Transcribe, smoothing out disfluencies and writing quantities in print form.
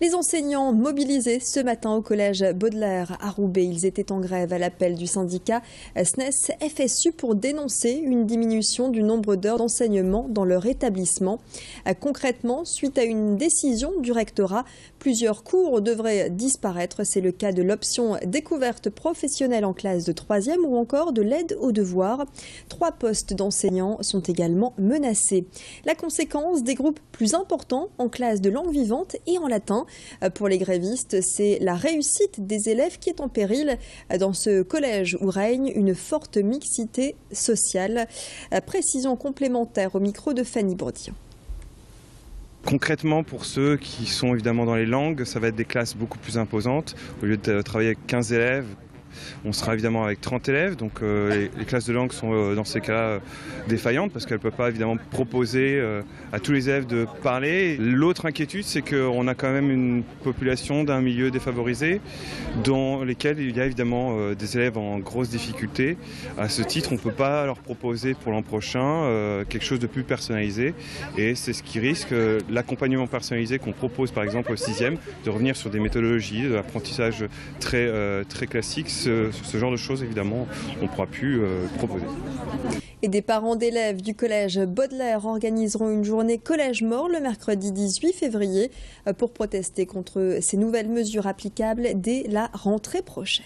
Les enseignants mobilisés ce matin au collège Baudelaire à Roubaix. Ils étaient en grève à l'appel du syndicat SNES-FSU pour dénoncer une diminution du nombre d'heures d'enseignement dans leur établissement. Concrètement, suite à une décision du rectorat, plusieurs cours devraient disparaître. C'est le cas de l'option découverte professionnelle en classe de 3e ou encore de l'aide aux devoirs. 3 postes d'enseignants sont également menacés. La conséquence, des groupes plus importants en classe de langue vivante et en latin. Pour les grévistes, c'est la réussite des élèves qui est en péril dans ce collège où règne une forte mixité sociale. Précision complémentaire au micro de Fanny Bourdillon. Concrètement, pour ceux qui sont évidemment dans les langues, ça va être des classes beaucoup plus imposantes. Au lieu de travailler avec 15 élèves, on sera évidemment avec 30 élèves, donc les classes de langue sont dans ces cas défaillantes parce qu'elles ne peuvent pas évidemment proposer à tous les élèves de parler. L'autre inquiétude, c'est qu'on a quand même une population d'un milieu défavorisé dans lesquels il y a évidemment des élèves en grosse difficulté. À ce titre, on ne peut pas leur proposer pour l'an prochain quelque chose de plus personnalisé et c'est ce qui risque l'accompagnement personnalisé qu'on propose par exemple au 6e, de revenir sur des méthodologies de l'apprentissage très classiques. Ce genre de choses, évidemment, on ne pourra plus proposer. Et des parents d'élèves du collège Baudelaire organiseront une journée collège mort le mercredi 18 février pour protester contre ces nouvelles mesures applicables dès la rentrée prochaine.